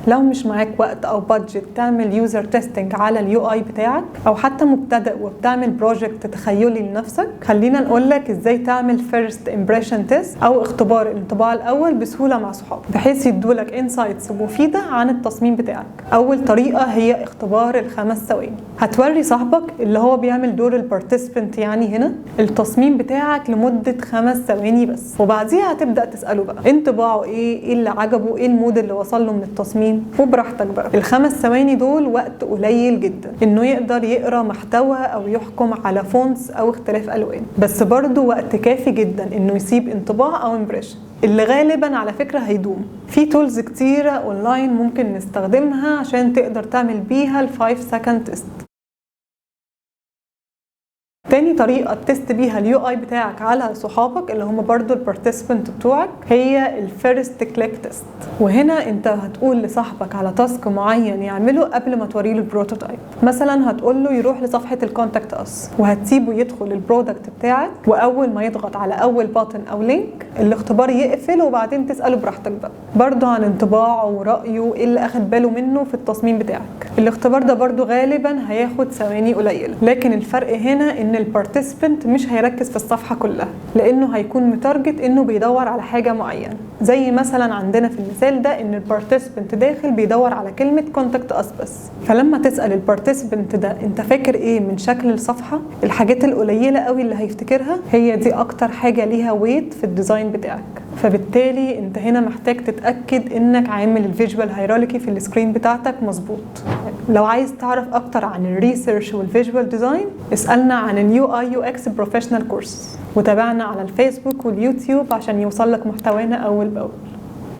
لو مش معاك وقت او بادجت تعمل يوزر تيستنج على اليو اي بتاعك، او حتى مبتدئ وبتعمل بروجكت تخيلي لنفسك، خلينا نقولك ازاي تعمل فيرست امبريشن تيست او اختبار الانطباع الاول بسهوله مع صحابك، بحيث يدولك انسايتس مفيده عن التصميم بتاعك. اول طريقه هي اختبار ال5 ثواني. هتوري صاحبك اللي هو بيعمل دور البارتيسيبنت يعني هنا التصميم بتاعك لمده 5 ثواني بس، وبعديها هتبدا تساله بقى انطباعه ايه اللي عجبه، ايه المود اللي وصل له من التصميم، وبراحتك بقى. ال5 ثواني دول وقت قليل جدا انه يقدر يقرا محتوى او يحكم على فونتس او اختلاف الوان، بس برضو وقت كافي جدا انه يسيب انطباع او امبريشن اللي غالبا على فكرة هيدوم. في تولز كتيرة اونلاين ممكن نستخدمها عشان تقدر تعمل بيها ال5 second تيست. تاني طريقة تست بيها اليو اي بتاعك على صحابك اللي هم برضو البارتيسيبنت بتوعك هي الفيرست كليك تيست. وهنا انت هتقول لصاحبك على تاسك معين يعمله قبل ما توريله البروتوتايب. مثلا هتقول له يروح لصفحة الكونتاكت اس، وهتسيبه يدخل البرودكت بتاعك، واول ما يضغط على اول باتن او لينك الاختبار يقفل، وبعدين تسأله براحتك بقى برضو عن انطباعه ورأيه، ايه اللي اخد باله منه في التصميم بتاعك. الاختبار ده برضو غالبا هياخد ثواني قليلة، لكن الفرق هنا ان البارتيسيبنت مش هيركز في الصفحه كلها، لانه هيكون متارجت انه بيدور على حاجه معينه. زي مثلا عندنا في المثال ده ان البارتيسيبنت داخل بيدور على كلمه كونتاكت اس بس. فلما تسال البارتيسيبنت ده انت فاكر ايه من شكل الصفحه، الحاجات القليله قوي اللي هيفتكرها هي دي اكتر حاجه ليها ويت في الديزاين بتاعك. فبالتالي انت هنا محتاج تتاكد انك عامل الفيجوال هيراركي في السكرين بتاعتك مظبوط. لو عايز تعرف اكتر عن الريسيرش والفيجوال ديزاين اسالنا عن اليو اي يو اكس بروفيشنال كورس، وتابعنا على الفيسبوك واليوتيوب عشان يوصلك محتوانا اول باول.